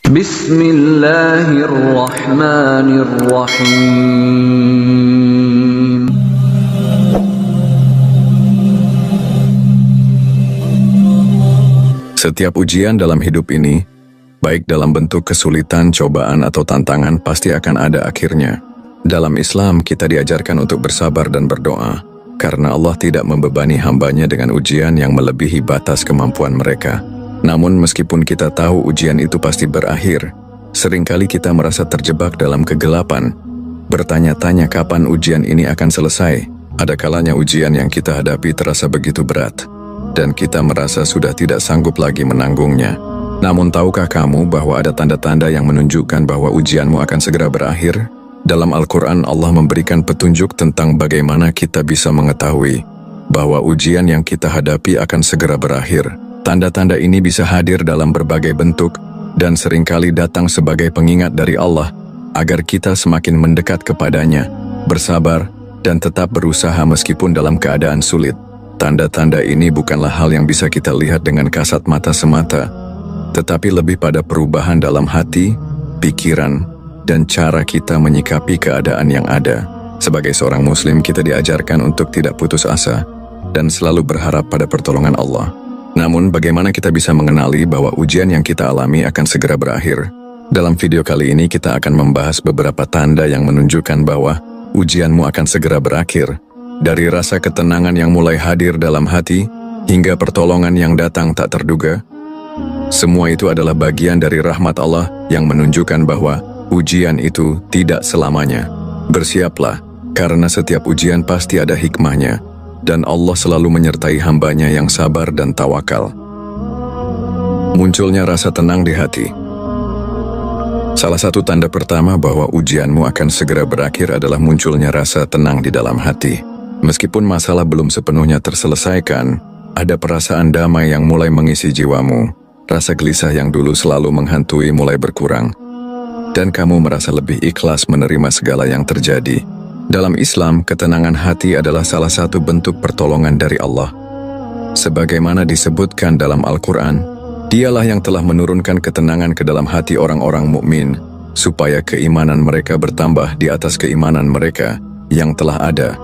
Bismillahirrahmanirrahim. Setiap ujian dalam hidup ini, baik dalam bentuk kesulitan, cobaan, atau tantangan, pasti akan ada akhirnya. Dalam Islam, kita diajarkan untuk bersabar dan berdoa, karena Allah tidak membebani hambanya dengan ujian yang melebihi batas kemampuan mereka. Namun meskipun kita tahu ujian itu pasti berakhir, seringkali kita merasa terjebak dalam kegelapan, bertanya-tanya kapan ujian ini akan selesai. Ada kalanya ujian yang kita hadapi terasa begitu berat, dan kita merasa sudah tidak sanggup lagi menanggungnya. Namun tahukah kamu bahwa ada tanda-tanda yang menunjukkan bahwa ujianmu akan segera berakhir? Dalam Al-Quran, Allah memberikan petunjuk tentang bagaimana kita bisa mengetahui bahwa ujian yang kita hadapi akan segera berakhir. Tanda-tanda ini bisa hadir dalam berbagai bentuk dan seringkali datang sebagai pengingat dari Allah agar kita semakin mendekat kepadanya, bersabar, dan tetap berusaha meskipun dalam keadaan sulit. Tanda-tanda ini bukanlah hal yang bisa kita lihat dengan kasat mata semata, tetapi lebih pada perubahan dalam hati, pikiran, dan cara kita menyikapi keadaan yang ada. Sebagai seorang muslim, kita diajarkan untuk tidak putus asa dan selalu berharap pada pertolongan Allah. Namun, bagaimana kita bisa mengenali bahwa ujian yang kita alami akan segera berakhir? Dalam video kali ini, kita akan membahas beberapa tanda yang menunjukkan bahwa ujianmu akan segera berakhir. Dari rasa ketenangan yang mulai hadir dalam hati, hingga pertolongan yang datang tak terduga. Semua itu adalah bagian dari rahmat Allah yang menunjukkan bahwa ujian itu tidak selamanya. Bersiaplah, karena setiap ujian pasti ada hikmahnya, dan Allah selalu menyertai hambanya yang sabar dan tawakal. Munculnya rasa tenang di hati. Salah satu tanda pertama bahwa ujianmu akan segera berakhir adalah munculnya rasa tenang di dalam hati. Meskipun masalah belum sepenuhnya terselesaikan, ada perasaan damai yang mulai mengisi jiwamu. Rasa gelisah yang dulu selalu menghantui mulai berkurang, dan kamu merasa lebih ikhlas menerima segala yang terjadi. Dalam Islam, ketenangan hati adalah salah satu bentuk pertolongan dari Allah. Sebagaimana disebutkan dalam Al-Quran, Dialah yang telah menurunkan ketenangan ke dalam hati orang-orang mukmin, supaya keimanan mereka bertambah di atas keimanan mereka yang telah ada.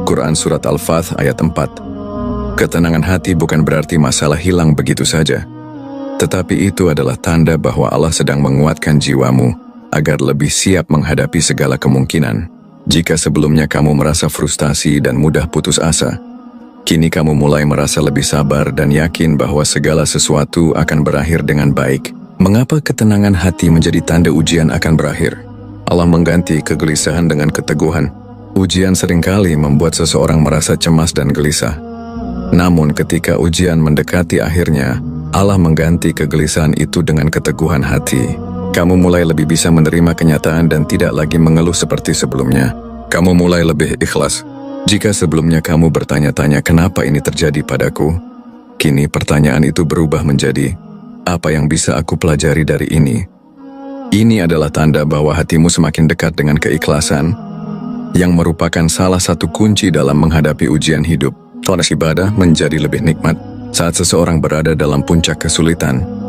Quran Surat Al-Fath ayat 4. Ketenangan hati bukan berarti masalah hilang begitu saja, tetapi itu adalah tanda bahwa Allah sedang menguatkan jiwamu agar lebih siap menghadapi segala kemungkinan. Jika sebelumnya kamu merasa frustasi dan mudah putus asa, kini kamu mulai merasa lebih sabar dan yakin bahwa segala sesuatu akan berakhir dengan baik. Mengapa ketenangan hati menjadi tanda ujian akan berakhir? Allah mengganti kegelisahan dengan keteguhan. Ujian seringkali membuat seseorang merasa cemas dan gelisah. Namun ketika ujian mendekati akhirnya, Allah mengganti kegelisahan itu dengan keteguhan hati. Kamu mulai lebih bisa menerima kenyataan dan tidak lagi mengeluh seperti sebelumnya. Kamu mulai lebih ikhlas. Jika sebelumnya kamu bertanya-tanya kenapa ini terjadi padaku, kini pertanyaan itu berubah menjadi, apa yang bisa aku pelajari dari ini? Ini adalah tanda bahwa hatimu semakin dekat dengan keikhlasan, yang merupakan salah satu kunci dalam menghadapi ujian hidup. Proses ibadah menjadi lebih nikmat saat seseorang berada dalam puncak kesulitan.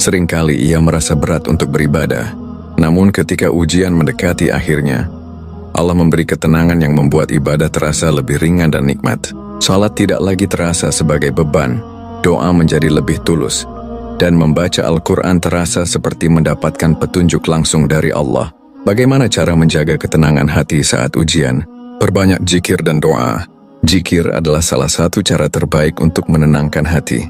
Seringkali ia merasa berat untuk beribadah, namun ketika ujian mendekati akhirnya, Allah memberi ketenangan yang membuat ibadah terasa lebih ringan dan nikmat. Salat tidak lagi terasa sebagai beban, doa menjadi lebih tulus, dan membaca Al-Quran terasa seperti mendapatkan petunjuk langsung dari Allah. Bagaimana cara menjaga ketenangan hati saat ujian? Perbanyak zikir dan doa. Zikir adalah salah satu cara terbaik untuk menenangkan hati.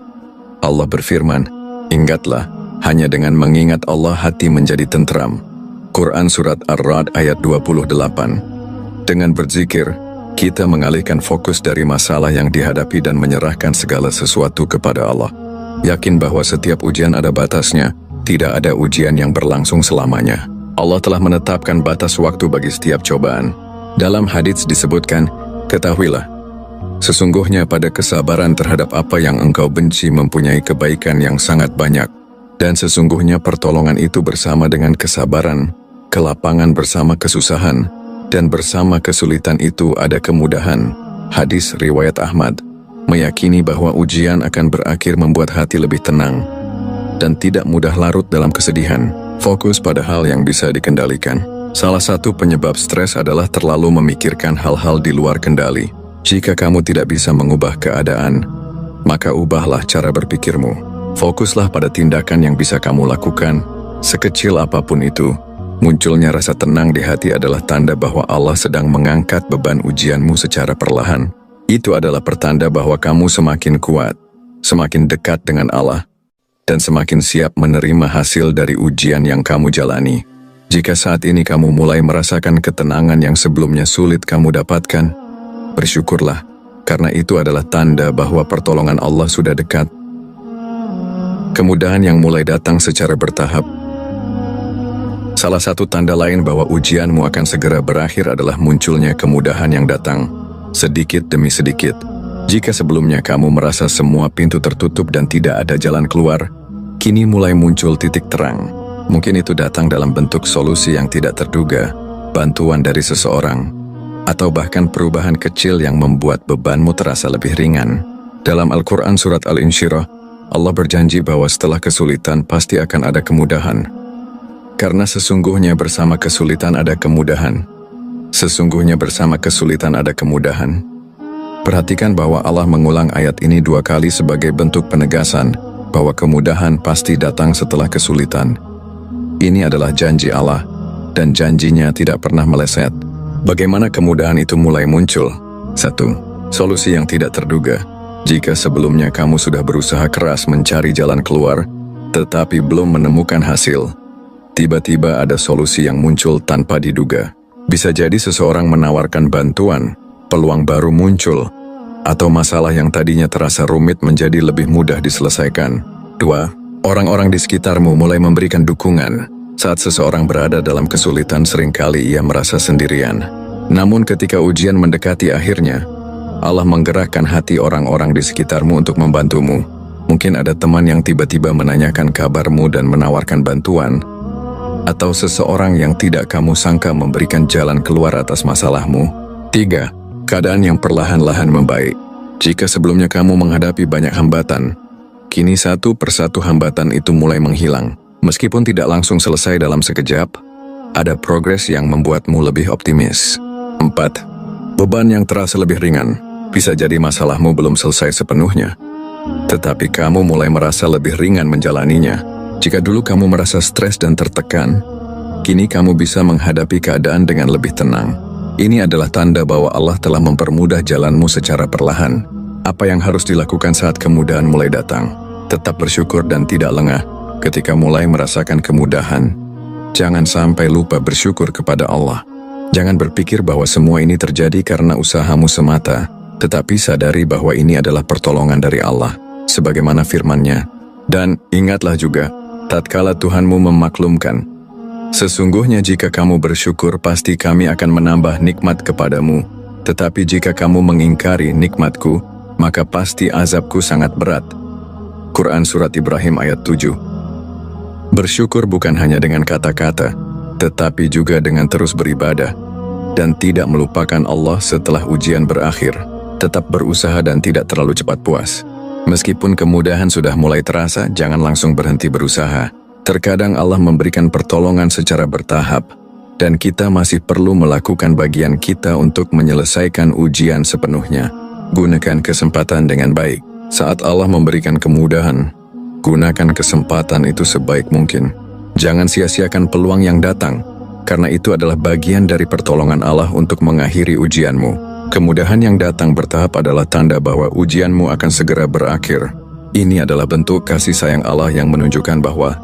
Allah berfirman, ingatlah, hanya dengan mengingat Allah hati menjadi tentram. Quran Surat Ar-Ra'd ayat 28. Dengan berzikir, kita mengalihkan fokus dari masalah yang dihadapi dan menyerahkan segala sesuatu kepada Allah. Yakin bahwa setiap ujian ada batasnya, tidak ada ujian yang berlangsung selamanya. Allah telah menetapkan batas waktu bagi setiap cobaan. Dalam hadits disebutkan, ketahuilah, sesungguhnya pada kesabaran terhadap apa yang engkau benci mempunyai kebaikan yang sangat banyak, dan sesungguhnya pertolongan itu bersama dengan kesabaran, kelapangan bersama kesusahan, dan bersama kesulitan itu ada kemudahan. Hadis riwayat Ahmad. Meyakini bahwa ujian akan berakhir membuat hati lebih tenang dan tidak mudah larut dalam kesedihan. Fokus pada hal yang bisa dikendalikan. Salah satu penyebab stres adalah terlalu memikirkan hal-hal di luar kendali. Jika kamu tidak bisa mengubah keadaan, maka ubahlah cara berpikirmu. Fokuslah pada tindakan yang bisa kamu lakukan, sekecil apapun itu. Munculnya rasa tenang di hati adalah tanda bahwa Allah sedang mengangkat beban ujianmu secara perlahan. Itu adalah pertanda bahwa kamu semakin kuat, semakin dekat dengan Allah, dan semakin siap menerima hasil dari ujian yang kamu jalani. Jika saat ini kamu mulai merasakan ketenangan yang sebelumnya sulit kamu dapatkan, bersyukurlah, karena itu adalah tanda bahwa pertolongan Allah sudah dekat. Kemudahan yang mulai datang secara bertahap. Salah satu tanda lain bahwa ujianmu akan segera berakhir adalah munculnya kemudahan yang datang, sedikit demi sedikit. Jika sebelumnya kamu merasa semua pintu tertutup dan tidak ada jalan keluar, kini mulai muncul titik terang. Mungkin itu datang dalam bentuk solusi yang tidak terduga, bantuan dari seseorang, atau bahkan perubahan kecil yang membuat bebanmu terasa lebih ringan. Dalam Al-Quran Surat Al-Insyirah, Allah berjanji bahwa setelah kesulitan pasti akan ada kemudahan. Karena sesungguhnya bersama kesulitan ada kemudahan. Sesungguhnya bersama kesulitan ada kemudahan. Perhatikan bahwa Allah mengulang ayat ini 2 kali sebagai bentuk penegasan bahwa kemudahan pasti datang setelah kesulitan. Ini adalah janji Allah, dan janjinya tidak pernah meleset. Bagaimana kemudahan itu mulai muncul? 1. Solusi yang tidak terduga. Jika sebelumnya kamu sudah berusaha keras mencari jalan keluar, tetapi belum menemukan hasil, tiba-tiba ada solusi yang muncul tanpa diduga. Bisa jadi seseorang menawarkan bantuan, peluang baru muncul, atau masalah yang tadinya terasa rumit menjadi lebih mudah diselesaikan. 2. Orang-orang di sekitarmu mulai memberikan dukungan. Saat seseorang berada dalam kesulitan, seringkali ia merasa sendirian. Namun ketika ujian mendekati akhirnya, Allah menggerakkan hati orang-orang di sekitarmu untuk membantumu. Mungkin ada teman yang tiba-tiba menanyakan kabarmu dan menawarkan bantuan, atau seseorang yang tidak kamu sangka memberikan jalan keluar atas masalahmu. 3. Keadaan yang perlahan-lahan membaik. Jika sebelumnya kamu menghadapi banyak hambatan, kini satu persatu hambatan itu mulai menghilang. Meskipun tidak langsung selesai dalam sekejap, ada progres yang membuatmu lebih optimis. 4. Beban yang terasa lebih ringan. Bisa jadi masalahmu belum selesai sepenuhnya, tetapi kamu mulai merasa lebih ringan menjalaninya. Jika dulu kamu merasa stres dan tertekan, kini kamu bisa menghadapi keadaan dengan lebih tenang. Ini adalah tanda bahwa Allah telah mempermudah jalanmu secara perlahan. Apa yang harus dilakukan saat kemudahan mulai datang? Tetap bersyukur dan tidak lengah. Ketika mulai merasakan kemudahan, jangan sampai lupa bersyukur kepada Allah. Jangan berpikir bahwa semua ini terjadi karena usahamu semata, tetapi sadari bahwa ini adalah pertolongan dari Allah, sebagaimana firman-Nya. Dan ingatlah juga, tatkala Tuhanmu memaklumkan, sesungguhnya jika kamu bersyukur pasti kami akan menambah nikmat kepadamu, tetapi jika kamu mengingkari nikmatku, maka pasti azabku sangat berat. Quran Surat Ibrahim ayat 7. Bersyukur bukan hanya dengan kata-kata, tetapi juga dengan terus beribadah, dan tidak melupakan Allah setelah ujian berakhir. Tetap berusaha dan tidak terlalu cepat puas. Meskipun kemudahan sudah mulai terasa, jangan langsung berhenti berusaha. Terkadang Allah memberikan pertolongan secara bertahap, dan kita masih perlu melakukan bagian kita untuk menyelesaikan ujian sepenuhnya. Gunakan kesempatan dengan baik. Saat Allah memberikan kemudahan, gunakan kesempatan itu sebaik mungkin. Jangan sia-siakan peluang yang datang, karena itu adalah bagian dari pertolongan Allah untuk mengakhiri ujianmu. Kemudahan yang datang bertahap adalah tanda bahwa ujianmu akan segera berakhir. Ini adalah bentuk kasih sayang Allah yang menunjukkan bahwa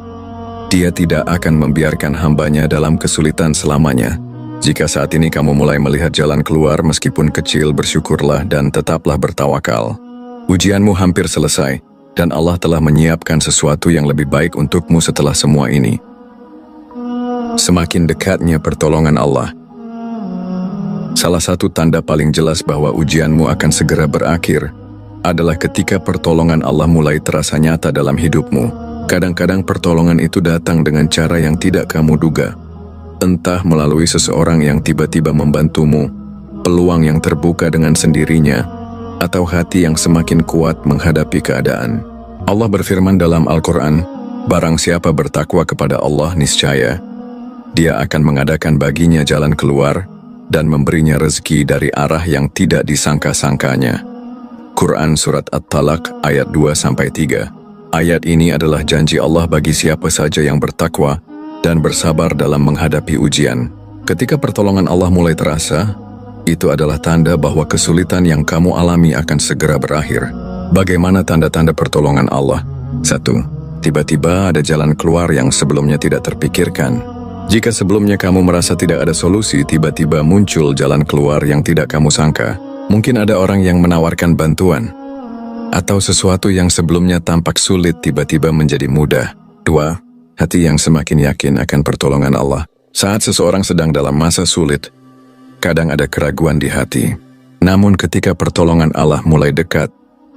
Dia tidak akan membiarkan hambanya dalam kesulitan selamanya. Jika saat ini kamu mulai melihat jalan keluar meskipun kecil, bersyukurlah dan tetaplah bertawakal. Ujianmu hampir selesai, dan Allah telah menyiapkan sesuatu yang lebih baik untukmu setelah semua ini. Semakin dekatnya pertolongan Allah. Salah satu tanda paling jelas bahwa ujianmu akan segera berakhir adalah ketika pertolongan Allah mulai terasa nyata dalam hidupmu. Kadang-kadang pertolongan itu datang dengan cara yang tidak kamu duga. Entah melalui seseorang yang tiba-tiba membantumu, peluang yang terbuka dengan sendirinya, atau hati yang semakin kuat menghadapi keadaan. Allah berfirman dalam Al-Quran, Barang siapa bertakwa kepada Allah, niscaya Dia akan mengadakan baginya jalan keluar dan memberinya rezeki dari arah yang tidak disangka-sangkanya. Quran Surat At-Talaq ayat 2-3. Ayat ini adalah janji Allah bagi siapa saja yang bertakwa dan bersabar dalam menghadapi ujian. Ketika pertolongan Allah mulai terasa, itu adalah tanda bahwa kesulitan yang kamu alami akan segera berakhir. Bagaimana tanda-tanda pertolongan Allah? 1. Tiba-tiba ada jalan keluar yang sebelumnya tidak terpikirkan. Jika sebelumnya kamu merasa tidak ada solusi, tiba-tiba muncul jalan keluar yang tidak kamu sangka. Mungkin ada orang yang menawarkan bantuan, atau sesuatu yang sebelumnya tampak sulit tiba-tiba menjadi mudah. 2. Hati yang semakin yakin akan pertolongan Allah. Saat seseorang sedang dalam masa sulit, kadang ada keraguan di hati. Namun ketika pertolongan Allah mulai dekat,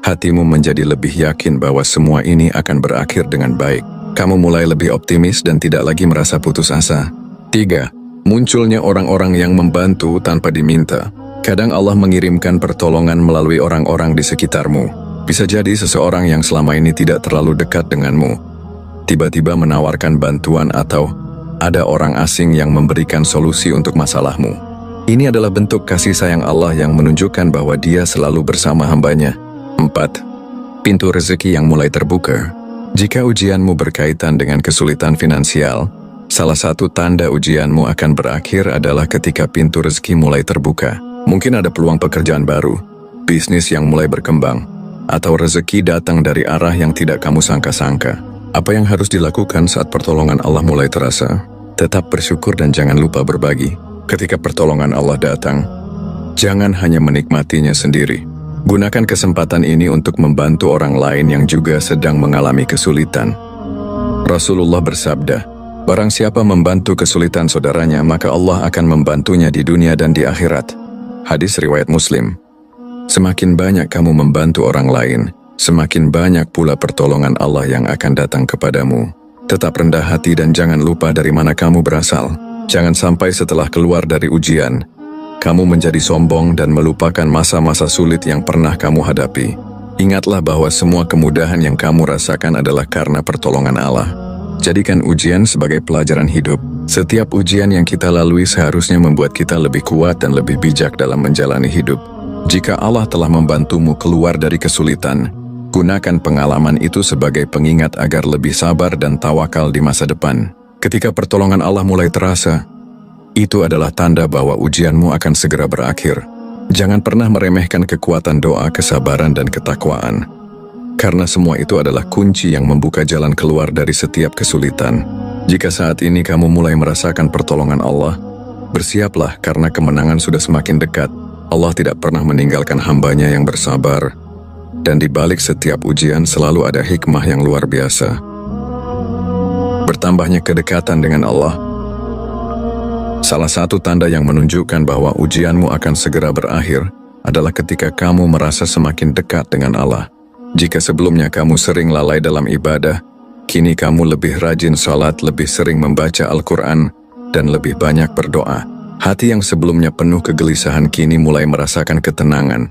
hatimu menjadi lebih yakin bahwa semua ini akan berakhir dengan baik. Kamu mulai lebih optimis dan tidak lagi merasa putus asa. 3. Munculnya orang-orang yang membantu tanpa diminta. Kadang Allah mengirimkan pertolongan melalui orang-orang di sekitarmu. Bisa jadi seseorang yang selama ini tidak terlalu dekat denganmu tiba-tiba menawarkan bantuan, atau ada orang asing yang memberikan solusi untuk masalahmu. Ini adalah bentuk kasih sayang Allah yang menunjukkan bahwa Dia selalu bersama hambanya. 4. Pintu rezeki yang mulai terbuka. Jika ujianmu berkaitan dengan kesulitan finansial, salah satu tanda ujianmu akan berakhir adalah ketika pintu rezeki mulai terbuka. Mungkin ada peluang pekerjaan baru, bisnis yang mulai berkembang, atau rezeki datang dari arah yang tidak kamu sangka-sangka. Apa yang harus dilakukan saat pertolongan Allah mulai terasa? Tetap bersyukur dan jangan lupa berbagi. Ketika pertolongan Allah datang, jangan hanya menikmatinya sendiri. Gunakan kesempatan ini untuk membantu orang lain yang juga sedang mengalami kesulitan. Rasulullah bersabda, barang siapa membantu kesulitan saudaranya, maka Allah akan membantunya di dunia dan di akhirat. Hadis riwayat Muslim. Semakin banyak kamu membantu orang lain, semakin banyak pula pertolongan Allah yang akan datang kepadamu. Tetap rendah hati dan jangan lupa dari mana kamu berasal. Jangan sampai setelah keluar dari ujian, kamu menjadi sombong dan melupakan masa-masa sulit yang pernah kamu hadapi. Ingatlah bahwa semua kemudahan yang kamu rasakan adalah karena pertolongan Allah. Jadikan ujian sebagai pelajaran hidup. Setiap ujian yang kita lalui seharusnya membuat kita lebih kuat dan lebih bijak dalam menjalani hidup. Jika Allah telah membantumu keluar dari kesulitan, gunakan pengalaman itu sebagai pengingat agar lebih sabar dan tawakal di masa depan. Ketika pertolongan Allah mulai terasa, itu adalah tanda bahwa ujianmu akan segera berakhir. Jangan pernah meremehkan kekuatan doa, kesabaran, dan ketakwaan. Karena semua itu adalah kunci yang membuka jalan keluar dari setiap kesulitan. Jika saat ini kamu mulai merasakan pertolongan Allah, bersiaplah karena kemenangan sudah semakin dekat. Allah tidak pernah meninggalkan hambanya yang bersabar. Dan di balik setiap ujian selalu ada hikmah yang luar biasa. Bertambahnya kedekatan dengan Allah. Salah satu tanda yang menunjukkan bahwa ujianmu akan segera berakhir adalah ketika kamu merasa semakin dekat dengan Allah. Jika sebelumnya kamu sering lalai dalam ibadah, kini kamu lebih rajin salat, lebih sering membaca Al-Quran, dan lebih banyak berdoa. Hati yang sebelumnya penuh kegelisahan kini mulai merasakan ketenangan.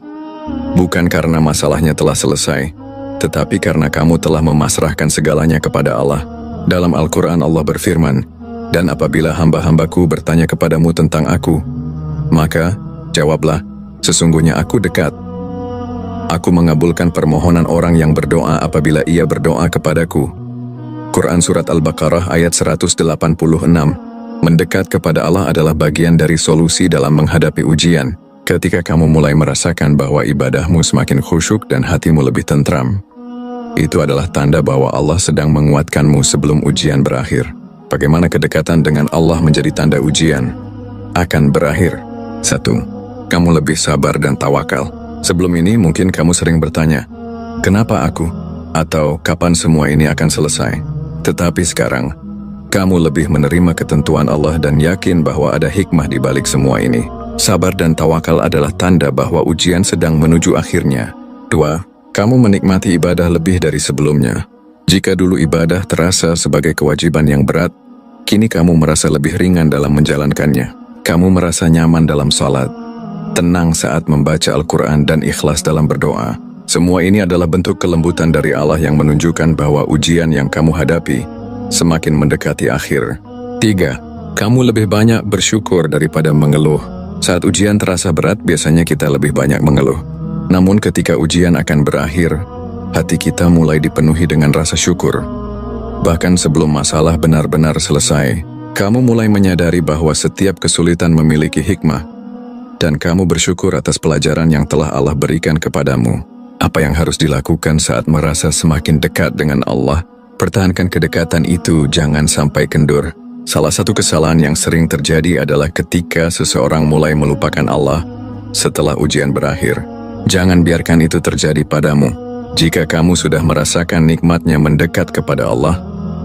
Bukan karena masalahnya telah selesai, tetapi karena kamu telah memasrahkan segalanya kepada Allah. Dalam Al-Quran Allah berfirman, "Dan apabila hamba-hambaku bertanya kepadamu tentang aku, maka jawablah, sesungguhnya aku dekat. Aku mengabulkan permohonan orang yang berdoa apabila ia berdoa kepadaku." Quran Surat Al-Baqarah ayat 186. Mendekat kepada Allah adalah bagian dari solusi dalam menghadapi ujian. Ketika kamu mulai merasakan bahwa ibadahmu semakin khusyuk dan hatimu lebih tentram, itu adalah tanda bahwa Allah sedang menguatkanmu sebelum ujian berakhir. Bagaimana kedekatan dengan Allah menjadi tanda ujian akan berakhir? 1. Kamu lebih sabar dan tawakal. Sebelum ini mungkin kamu sering bertanya, "Kenapa aku?" Atau "Kapan semua ini akan selesai?" Tetapi sekarang, kamu lebih menerima ketentuan Allah dan yakin bahwa ada hikmah di balik semua ini. Sabar dan tawakal adalah tanda bahwa ujian sedang menuju akhirnya. 2. Kamu menikmati ibadah lebih dari sebelumnya. Jika dulu ibadah terasa sebagai kewajiban yang berat, kini kamu merasa lebih ringan dalam menjalankannya. Kamu merasa nyaman dalam salat, tenang saat membaca Al-Quran, dan ikhlas dalam berdoa. Semua ini adalah bentuk kelembutan dari Allah yang menunjukkan bahwa ujian yang kamu hadapi semakin mendekati akhir. 3. Kamu lebih banyak bersyukur daripada mengeluh. Saat ujian terasa berat, biasanya kita lebih banyak mengeluh. Namun ketika ujian akan berakhir, hati kita mulai dipenuhi dengan rasa syukur. Bahkan sebelum masalah benar-benar selesai, kamu mulai menyadari bahwa setiap kesulitan memiliki hikmah, dan kamu bersyukur atas pelajaran yang telah Allah berikan kepadamu. Apa yang harus dilakukan saat merasa semakin dekat dengan Allah? Pertahankan kedekatan itu, jangan sampai kendur. Salah satu kesalahan yang sering terjadi adalah ketika seseorang mulai melupakan Allah setelah ujian berakhir. Jangan biarkan itu terjadi padamu. Jika kamu sudah merasakan nikmatnya mendekat kepada Allah,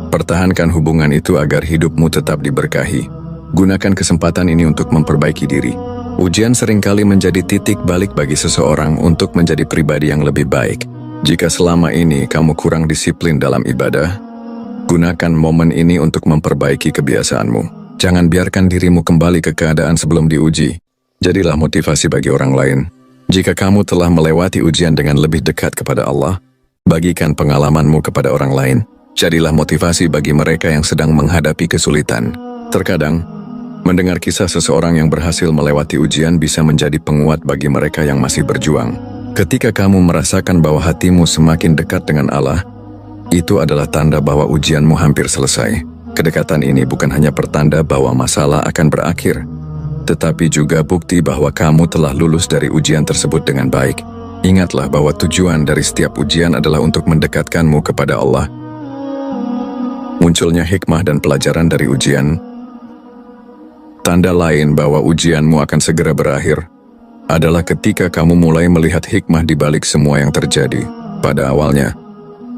pertahankan hubungan itu agar hidupmu tetap diberkahi. Gunakan kesempatan ini untuk memperbaiki diri. Ujian seringkali menjadi titik balik bagi seseorang untuk menjadi pribadi yang lebih baik. Jika selama ini kamu kurang disiplin dalam ibadah, gunakan momen ini untuk memperbaiki kebiasaanmu. Jangan biarkan dirimu kembali ke keadaan sebelum diuji. Jadilah motivasi bagi orang lain. Jika kamu telah melewati ujian dengan lebih dekat kepada Allah, bagikan pengalamanmu kepada orang lain. Jadilah motivasi bagi mereka yang sedang menghadapi kesulitan. Terkadang, mendengar kisah seseorang yang berhasil melewati ujian bisa menjadi penguat bagi mereka yang masih berjuang. Ketika kamu merasakan bahwa hatimu semakin dekat dengan Allah, itu adalah tanda bahwa ujianmu hampir selesai. Kedekatan ini bukan hanya pertanda bahwa masalah akan berakhir, tetapi juga bukti bahwa kamu telah lulus dari ujian tersebut dengan baik. Ingatlah bahwa tujuan dari setiap ujian adalah untuk mendekatkanmu kepada Allah. Munculnya hikmah dan pelajaran dari ujian. Tanda lain bahwa ujianmu akan segera berakhir adalah ketika kamu mulai melihat hikmah di balik semua yang terjadi. Pada awalnya,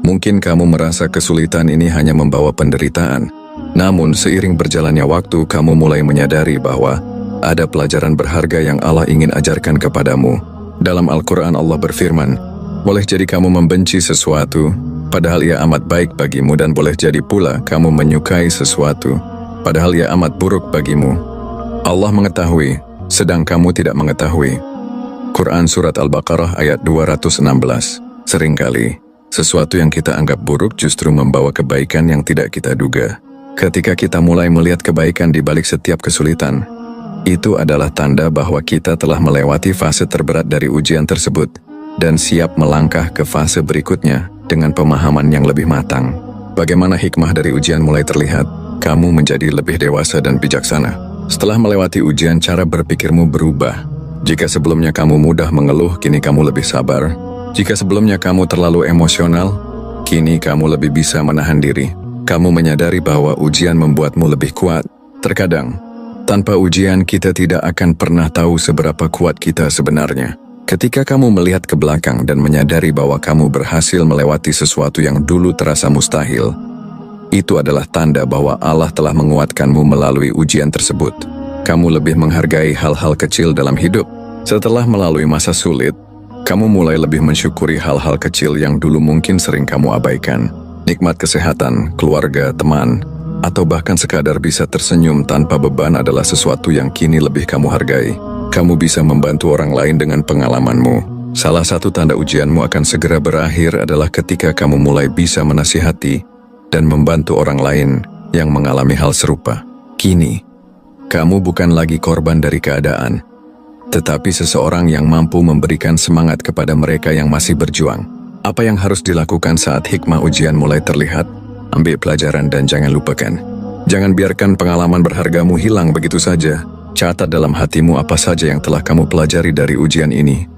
mungkin kamu merasa kesulitan ini hanya membawa penderitaan. Namun, seiring berjalannya waktu, kamu mulai menyadari bahwa ada pelajaran berharga yang Allah ingin ajarkan kepadamu. Dalam Al-Quran Allah berfirman, boleh jadi kamu membenci sesuatu, padahal ia amat baik bagimu, dan boleh jadi pula kamu menyukai sesuatu, padahal ia amat buruk bagimu. Allah mengetahui, sedang kamu tidak mengetahui. Quran Surat Al-Baqarah ayat 216. Seringkali, sesuatu yang kita anggap buruk justru membawa kebaikan yang tidak kita duga. Ketika kita mulai melihat kebaikan di balik setiap kesulitan, itu adalah tanda bahwa kita telah melewati fase terberat dari ujian tersebut dan siap melangkah ke fase berikutnya dengan pemahaman yang lebih matang. Bagaimana hikmah dari ujian mulai terlihat? Kamu menjadi lebih dewasa dan bijaksana. Setelah melewati ujian, cara berpikirmu berubah. Jika sebelumnya kamu mudah mengeluh, kini kamu lebih sabar. Jika sebelumnya kamu terlalu emosional, kini kamu lebih bisa menahan diri. Kamu menyadari bahwa ujian membuatmu lebih kuat. Terkadang, tanpa ujian kita tidak akan pernah tahu seberapa kuat kita sebenarnya. Ketika kamu melihat ke belakang dan menyadari bahwa kamu berhasil melewati sesuatu yang dulu terasa mustahil, itu adalah tanda bahwa Allah telah menguatkanmu melalui ujian tersebut. Kamu lebih menghargai hal-hal kecil dalam hidup. Setelah melalui masa sulit, kamu mulai lebih mensyukuri hal-hal kecil yang dulu mungkin sering kamu abaikan. Nikmat kesehatan, keluarga, teman, atau bahkan sekadar bisa tersenyum tanpa beban adalah sesuatu yang kini lebih kamu hargai. Kamu bisa membantu orang lain dengan pengalamanmu. Salah satu tanda ujianmu akan segera berakhir adalah ketika kamu mulai bisa menasihati dan membantu orang lain yang mengalami hal serupa. Kini, kamu bukan lagi korban dari keadaan, tetapi seseorang yang mampu memberikan semangat kepada mereka yang masih berjuang. Apa yang harus dilakukan saat hikmah ujian mulai terlihat? Ambil pelajaran dan jangan lupakan. Jangan biarkan pengalaman berhargamu hilang begitu saja. Catat dalam hatimu apa saja yang telah kamu pelajari dari ujian ini,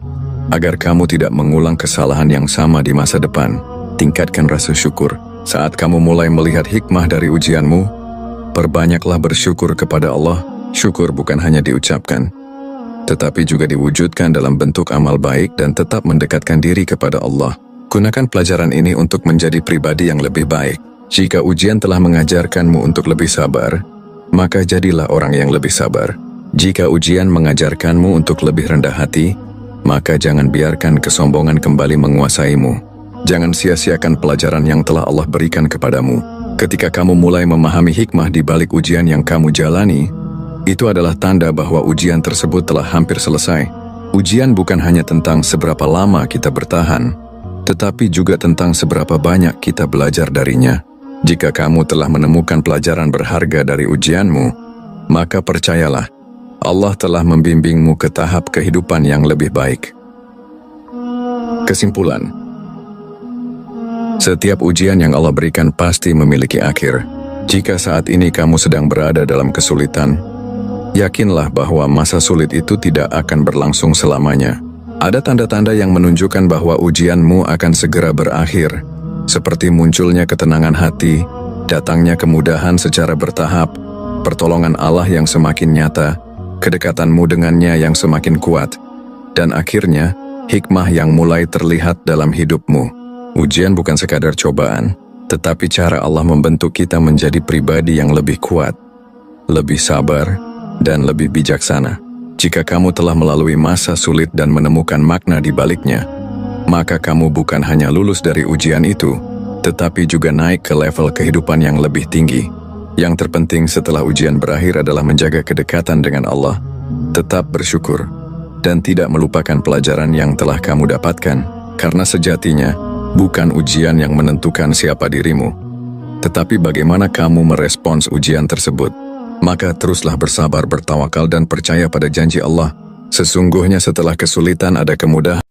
agar kamu tidak mengulang kesalahan yang sama di masa depan. Tingkatkan rasa syukur. Saat kamu mulai melihat hikmah dari ujianmu, perbanyaklah bersyukur kepada Allah. Syukur bukan hanya diucapkan, tetapi juga diwujudkan dalam bentuk amal baik dan tetap mendekatkan diri kepada Allah. Gunakan pelajaran ini untuk menjadi pribadi yang lebih baik. Jika ujian telah mengajarkanmu untuk lebih sabar, maka jadilah orang yang lebih sabar. Jika ujian mengajarkanmu untuk lebih rendah hati, maka jangan biarkan kesombongan kembali menguasaimu. Jangan sia-siakan pelajaran yang telah Allah berikan kepadamu. Ketika kamu mulai memahami hikmah di balik ujian yang kamu jalani, itu adalah tanda bahwa ujian tersebut telah hampir selesai. Ujian bukan hanya tentang seberapa lama kita bertahan, tetapi juga tentang seberapa banyak kita belajar darinya. Jika kamu telah menemukan pelajaran berharga dari ujianmu, maka percayalah, Allah telah membimbingmu ke tahap kehidupan yang lebih baik. Kesimpulan: setiap ujian yang Allah berikan pasti memiliki akhir. Jika saat ini kamu sedang berada dalam kesulitan, yakinlah bahwa masa sulit itu tidak akan berlangsung selamanya. Ada tanda-tanda yang menunjukkan bahwa ujianmu akan segera berakhir, seperti munculnya ketenangan hati, datangnya kemudahan secara bertahap, pertolongan Allah yang semakin nyata, kedekatanmu dengannya yang semakin kuat, dan akhirnya, hikmah yang mulai terlihat dalam hidupmu. Ujian bukan sekadar cobaan, tetapi cara Allah membentuk kita menjadi pribadi yang lebih kuat, lebih sabar, dan lebih bijaksana. Jika kamu telah melalui masa sulit dan menemukan makna di baliknya, maka kamu bukan hanya lulus dari ujian itu, tetapi juga naik ke level kehidupan yang lebih tinggi. Yang terpenting setelah ujian berakhir adalah menjaga kedekatan dengan Allah, tetap bersyukur, dan tidak melupakan pelajaran yang telah kamu dapatkan, karena sejatinya bukan ujian yang menentukan siapa dirimu, tetapi bagaimana kamu merespons ujian tersebut. Maka teruslah bersabar, bertawakal, dan percaya pada janji Allah. Sesungguhnya setelah kesulitan ada kemudahan.